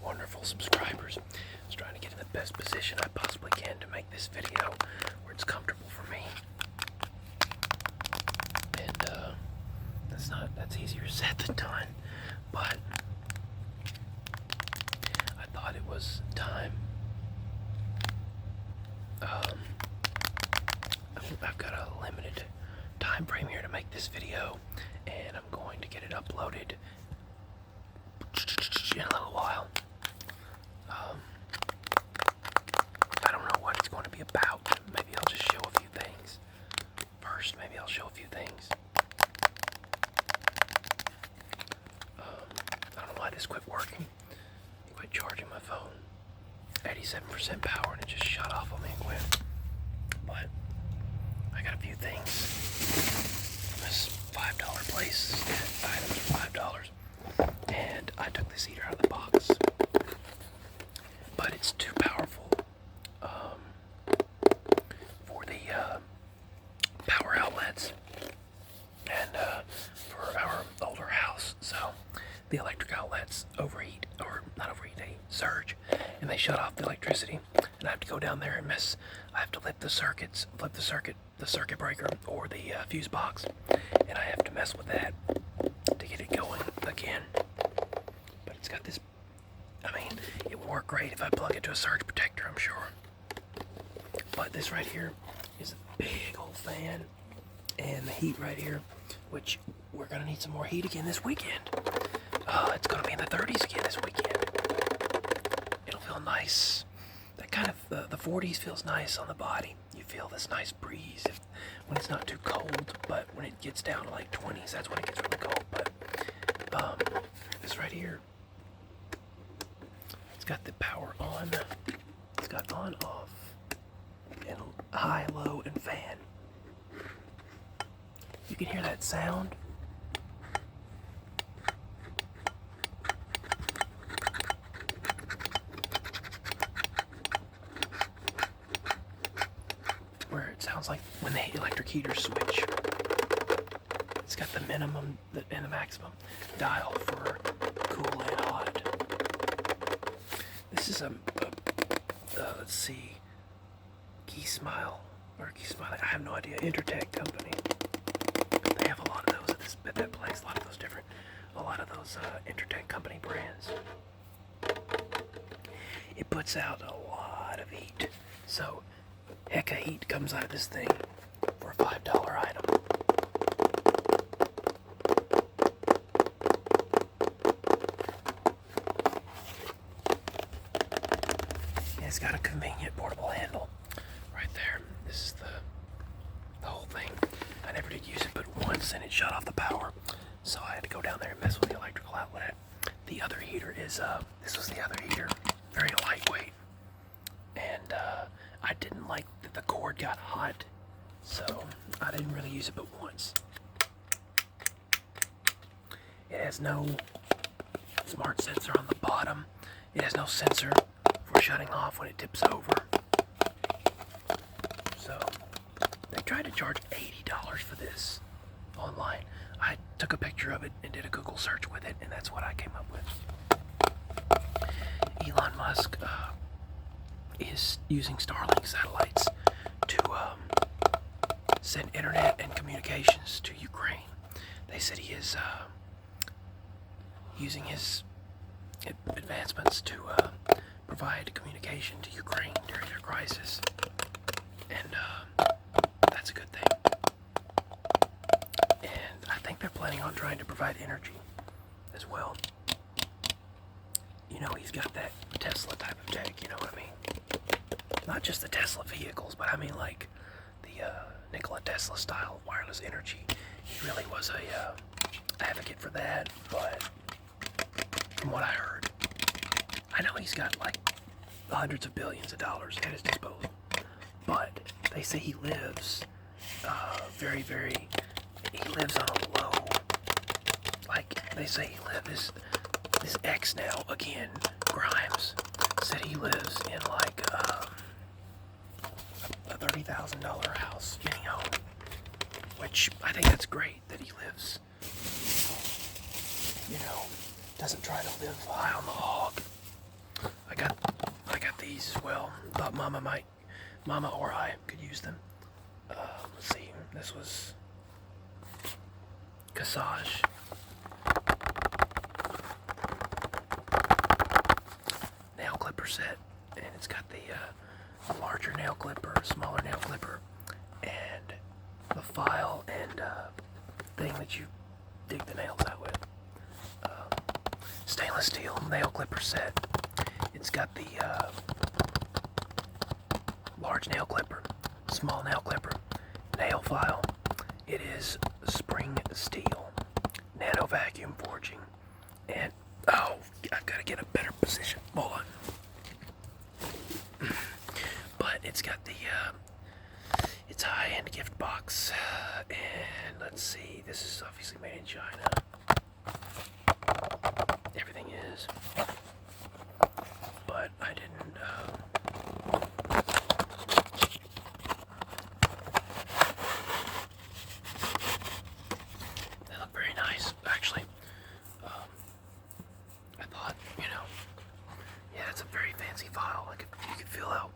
wonderful subscribers. I was trying to get in the best position I possibly can to make this video where it's comfortable for me. And that's easier said than done, but I thought it was time. I've got a limited time frame here to make this video, and I'm going to get it uploaded in a little while. I don't know what it's going to be about. Maybe I'll just show a few things. First, maybe I'll show a few things. I don't know why this quit working. It quit charging my phone. 87% power, and it just shut off on me and quit. But I got a few things. This $5 place, items are $5, and I took this heater out of the box. But it's too powerful for the power outlets and for our older house. So the electric outlets overheat, or not overheat, they surge, and they shut off the electricity. And I have to go down there and I have to flip the circuit breaker or the fuse box, and I have to mess with that to get it going again. But it's got this, it would work great if I plug it to a surge protector, I'm sure. But this right here is a big old fan, and the heat right here, which we're gonna need some more heat again this weekend. It's gonna be in the 30s again this weekend. It'll feel nice. That kind of, the 40s feels nice on the body. You feel this nice breeze when it's not too cold, but when it gets down to like 20s, that's when it gets really cold. But this right here, it's got the power on. It's got on, off, and high, low, and fan. You can hear that sound. Where it sounds like when the electric heaters switch. It's got the minimum and the maximum dial for cool and hot. This is let's see, Key Smile, I have no idea, Intertech company. They have a lot of those at that place, a lot of those Intertech company brands. It puts out a lot of heat, so heck of heat comes out of this thing for a $5 item. And it's got a convenient portable handle right there. This is the whole thing. I never did use it but once, and it shut off the power, so I had to go down there and mess with the electrical outlet. The other heater is, this was the other heater, very lightweight, and I didn't like that the cord got hot, so I didn't really use it but once. It has no smart sensor on the bottom. It has no sensor for shutting off when it tips over. So they tried to charge $80 for this online. I took a picture of it and did a Google search with it, and that's what I came up with. Elon Musk is using Starlink satellites to send internet and communications to Ukraine. They said he is using his advancements to provide communication to Ukraine during their crisis, and that's a good thing. And I think they're planning on trying to provide energy as well. You know, he's got that Tesla type of tech, you know what I mean? Not just the Tesla vehicles, but I mean like the Nikola Tesla style wireless energy. He really was a advocate for that, but from what I heard, I know he's got like hundreds of billions of dollars at his disposal, but they say he lives he lives on a low, like they say he lives, this ex now, again, Grimes, said he lives in like a $30,000 house, mini home, which I think that's great that he lives, you know, doesn't try to live high on the hog. Mama or I could use them. Let's see, this was Cassage. Nail clipper set, and it's got the larger nail clipper, smaller nail clipper, and the file and thing that you dig the nails out with. Stainless steel nail clipper set. It's got the large nail clipper, small nail clipper, nail file. It is spring steel, nano vacuum forging, and oh, I gotta get a better position. Hold on. But it's got the it's a high-end gift box, and let's see. This is obviously made in China. Everything is, but I didn't. They look very nice, actually. I thought, yeah, it's a very fancy file. Like you can feel out.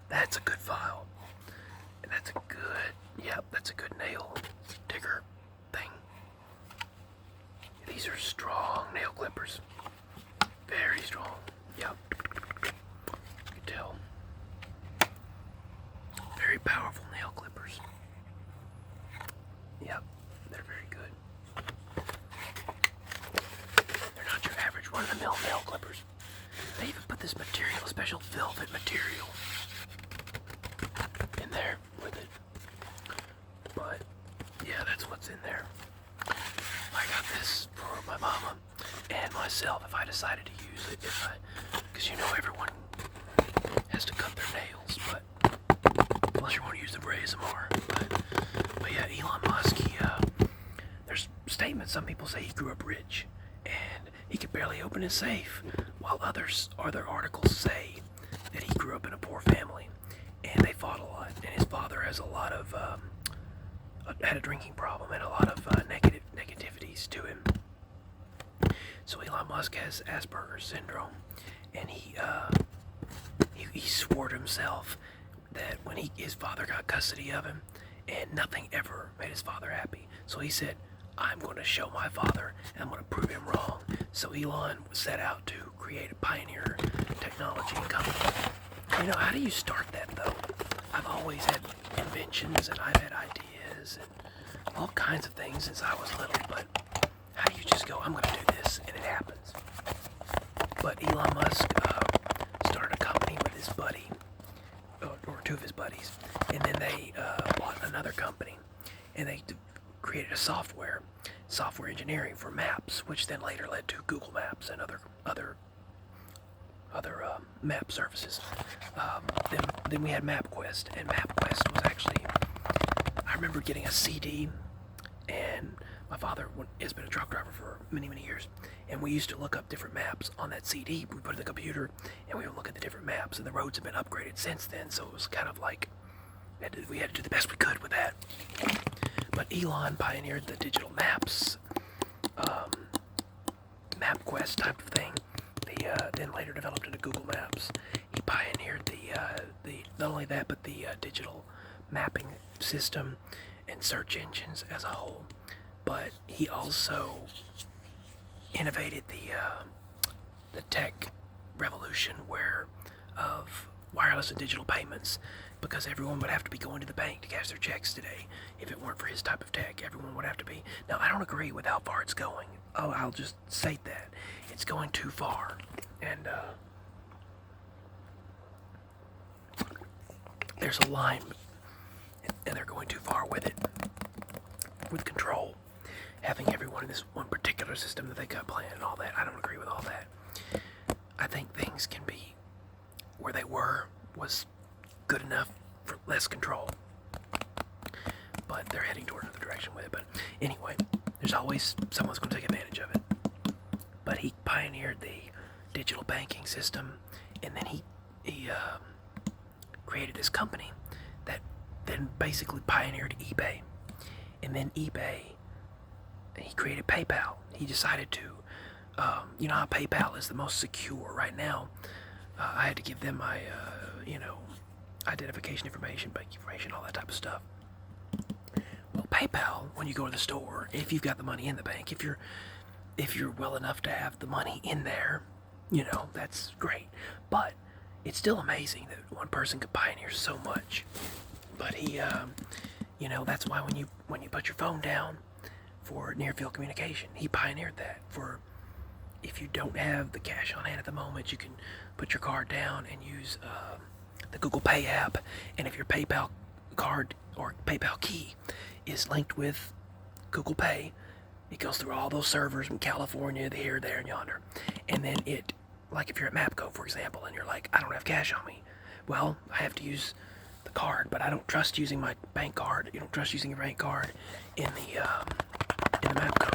That's a good file, and that's a good. Yep, that's a good nail digger thing. These are strong nail clippers. Very strong. Yep. You can tell. Very powerful nail clippers. Yep, they're very good. They're not your average run-of-the-mill nail clippers. They even put this material, special velvet material, in there with it. But yeah, that's what's in there. I got this for my mama and myself if I decided to use it, because everyone has to cut their nails, but unless you want to use them for ASMR. But yeah, Elon Musk, there's statements, some people say he grew up rich and he could barely open his safe, while other articles say that he grew up in a poor family and they fought a lot, and his father has had a drinking problem and a lot of negativities to him. So Elon Musk has Asperger's syndrome, and he swore to himself that when his father got custody of him, and nothing ever made his father happy. So he said, I'm going to show my father, and I'm going to prove him wrong. So Elon set out to create a pioneer technology company. How do you start that, though? I've always had inventions, and I've had ideas, and all kinds of things since I was little, but how do you just go, I'm going to do this, and it happens? But Elon Musk started a company with his buddy, or two of his buddies, and then they bought another company, and they created a software engineering for maps, which then later led to Google Maps and other map services. Then we had MapQuest, and MapQuest was actually, I remember getting a CD, and my father has been a truck driver for many, many years, and we used to look up different maps on that CD. We put it in the computer, and we would look at the different maps, and the roads have been upgraded since then, so it was kind of like, we had to do the best we could with that. But Elon pioneered the digital maps, MapQuest type of thing. Then later developed into Google Maps. He pioneered the not only that, but the digital mapping system and search engines as a whole. But he also innovated the tech revolution of wireless and digital payments, because everyone would have to be going to the bank to cash their checks today. If it weren't for his type of tech, everyone would have to be. Now, I don't agree with how far it's going. I'll just state that. It's going too far. And there's a line, and they're going too far with it. With control. Having everyone in this one particular system that they got planned and all that. I don't agree with all that. I think things can be where they was good enough for less control. But they're heading toward another direction with it. But anyway, there's always someone's going to take advantage of it. But he pioneered the digital banking system, and then he created this company that then basically pioneered eBay. And then eBay, he created PayPal. He decided to, how PayPal is the most secure right now. I had to give them my, identification information, bank information, all that type of stuff. Well, PayPal, when you go to the store, if you've got the money in the bank, if you're well enough to have the money in there, that's great. But it's still amazing that one person could pioneer so much. But he, that's why when you put your phone down for near field communication, he pioneered that. For if you don't have the cash on hand at the moment, you can put your card down and use the Google Pay app. And if your PayPal card or PayPal key is linked with Google Pay, it goes through all those servers in California, here, there, and yonder. And then like if you're at MAPCO, for example, and you're like, I don't have cash on me. Well, I have to use the card, but I don't trust using my bank card. You don't trust using your bank card in the MAPCO.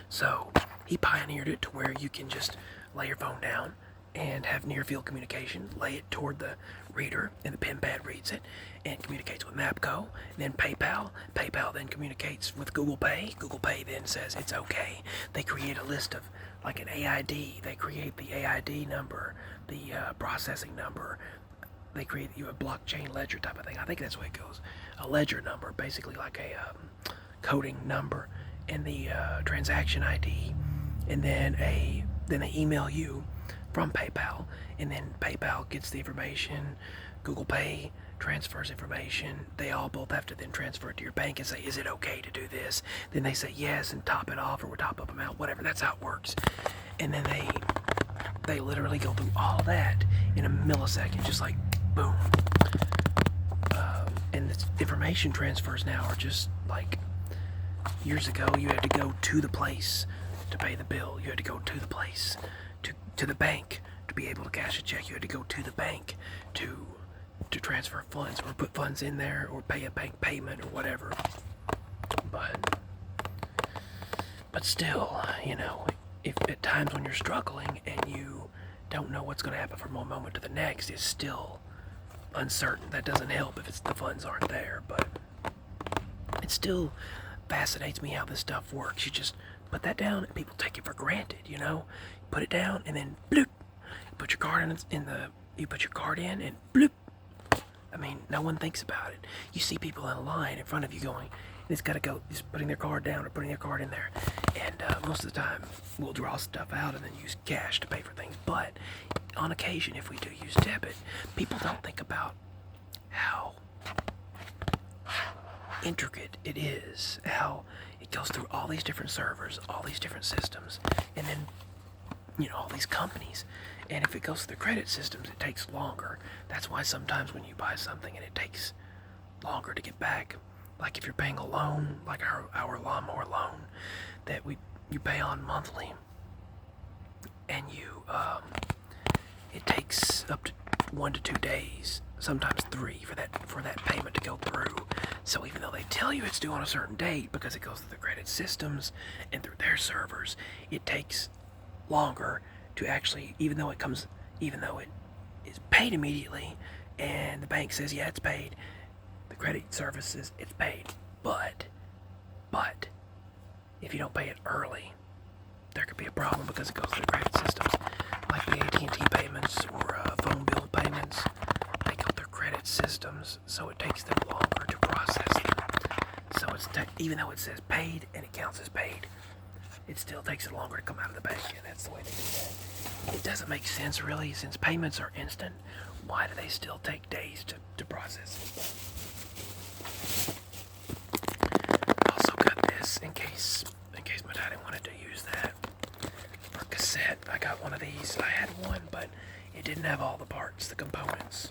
So he pioneered it to where you can just lay your phone down and have near field communication, lay it toward the reader, and the pen pad reads it and communicates with MAPCO, and then PayPal. PayPal then communicates with Google Pay. Google Pay then says it's okay. They create a list of like an AID. They create the AID number, the processing number. They create you a blockchain ledger type of thing. I think that's the way it goes. A ledger number, basically like a coding number, and the transaction ID, and then they email you from PayPal, and then PayPal gets the information. Google Pay transfers information. They all both have to then transfer it to your bank and say, is it okay to do this? Then they say yes and top it off, or top up amount, whatever. That's how it works. And then they literally go through all that in a millisecond, just like boom. And the information transfers now are just like years ago. You had to go to the place to pay the bill. You had to go to the place to the bank to be able to cash a check. You had to go to the bank to transfer funds or put funds in there or pay a bank payment or whatever. But still, if at times when you're struggling and you don't know what's going to happen from one moment to the next, it's still uncertain. That doesn't help if the funds aren't there, but it still fascinates me how this stuff works. You just put that down and people take it for granted, You put it down and then bloop. You put your card you put your card in and bloop. I mean, no one thinks about it. You see people in a line in front of you going, it's got to go, just putting their card down or putting their card in there. And most of the time, we'll draw stuff out and then use cash to pay for things. But on occasion, if we do use debit, people don't think about how intricate it is, how it goes through all these different servers, all these different systems, and then all these companies. And if it goes through the credit systems, it takes longer. That's why sometimes when you buy something and it takes longer to get back, like if you're paying a loan, like our lawnmower loan that you pay on monthly, and it takes up to 1 to 2 days, sometimes 3 for that payment to go through. So even though they tell you it's due on a certain date, because it goes through the credit systems and through their servers, it takes longer to actually, even though it is paid immediately, and the bank says, yeah, it's paid, the credit service says it's paid, but if you don't pay it early, there could be a problem because it goes through the credit systems, like the AT&T payments or phone bill payments. They go through credit systems, so it takes them longer to process them. So even though it says paid and it counts as paid, it still takes it longer to come out of the bank, and that's the way they do that. It doesn't make sense, really, since payments are instant. Why do they still take days to process it? Also got this in case my daddy wanted to use that for cassette. I got one of these. I had one, but it didn't have all the parts, the components.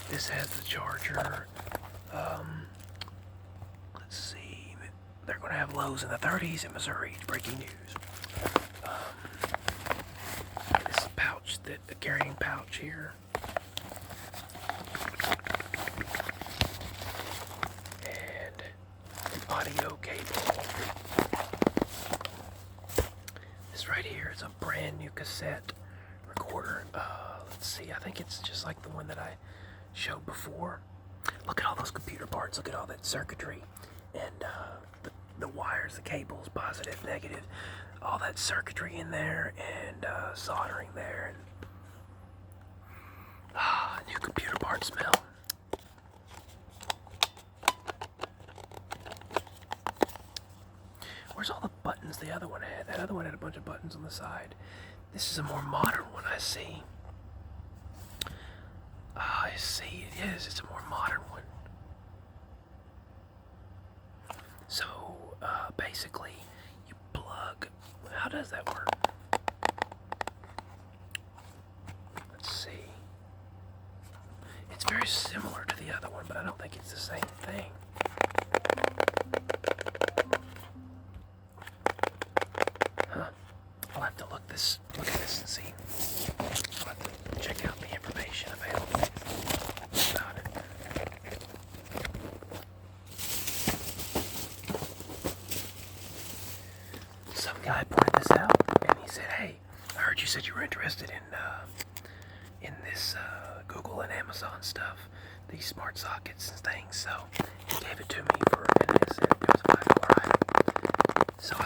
This has the charger. Let's see. They're going to have lows in the 30s in Missouri. Breaking news. This pouch, the carrying pouch here. And an audio cable. This right here is a brand new cassette recorder. Let's see. I think it's just like the one that I showed before. Look at all those computer parts. Look at all that circuitry. And the wires, the cables, positive, negative, all that circuitry in there and soldering there. And, new computer part smell. Where's all the buttons the other one had? That other one had a bunch of buttons on the side. This is a more modern one, I see. I see, it is. It's a more modern one. So, basically, you plug. How does that work? Let's see. It's very similar to the other one, but I don't think it's the same thing. Huh. I'll have to look at this and see. I'll have to check out the information available about it. Some guy pointed this out, and he said, "Hey, I heard you said you were interested in this Google and Amazon stuff, these smart sockets and things." So he gave it to me and he said it was $5 item. So I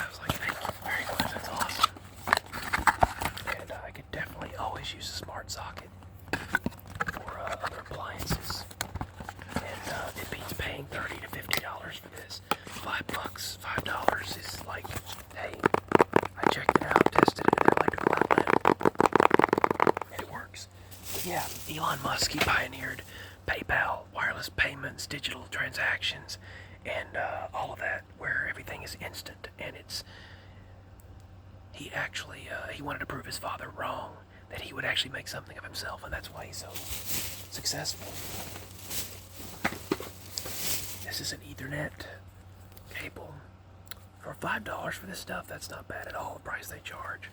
was like, "Thank you very much. That's awesome." And I could definitely always use a smart socket for other appliances. And it beats paying $30 to $50 for this. $5 is like, hey, I checked it out, tested it at the electrical outlet, and it works. But yeah, Elon Musk, he pioneered PayPal, wireless payments, digital transactions, and all of that, where everything is instant. And he actually, he wanted to prove his father wrong, that he would actually make something of himself, and that's why he's so successful. This is an Ethernet cable. For $5 for this stuff, that's not bad at all, the price they charge.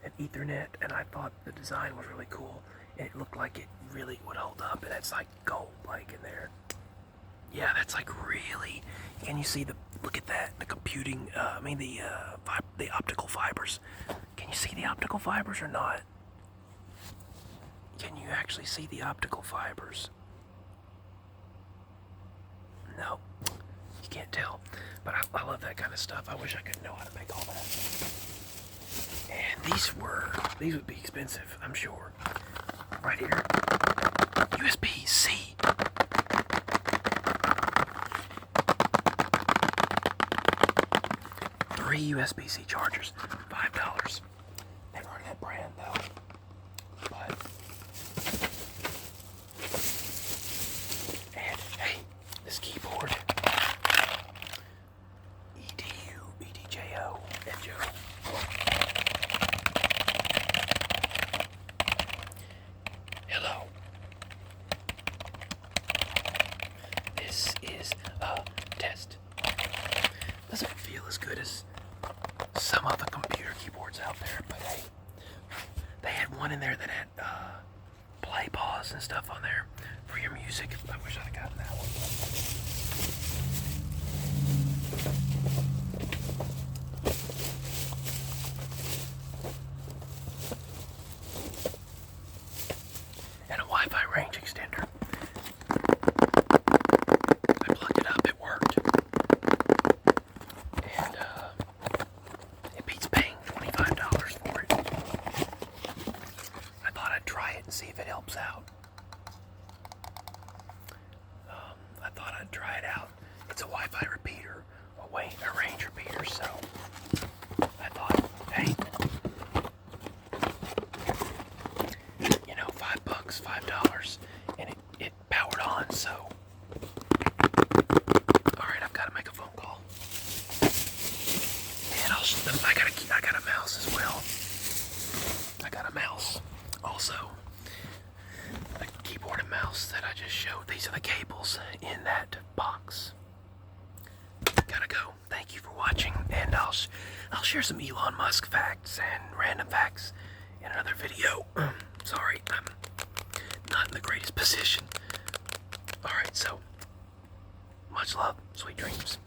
An Ethernet, and I thought the design was really cool. And it looked like it really would hold up, and it's like gold, like in there. Yeah, that's like really. Can you see look at that, the computing, the optical fibers. Can you see the optical fibers or not? Can you actually see the optical fibers? No, you can't tell. But I love that kind of stuff. I wish I could know how to make all that. And these would be expensive, I'm sure. Right here, USB-C. Three USB-C chargers, $5. Never heard of that brand though. But and hey, this keyboard. EDJO. Hello. This is a test. Doesn't feel as good as some of the computer keyboards out there, but hey, they had one in there that had play, pause, and stuff on there for your music. I wish I'd gotten that one. And a Wi-Fi range extender. I plugged it up, it worked. And it beats paying $25 for it. I thought I'd try it and see if it helps out. I thought I'd try it out. It's a Wi-Fi repeater, a range repeater, so I thought, hey, you know, $5, $5, and it powered on, so. Alright, I've got to make a phone call. And I got a mouse as well. I got a mouse also. A keyboard and mouse that I just showed. These are the cables in that box. Gotta go. Thank you for watching, and I'll share some Elon Musk facts and random facts in another video. Sorry, I'm not in the greatest position. Alright, so much love, sweet dreams.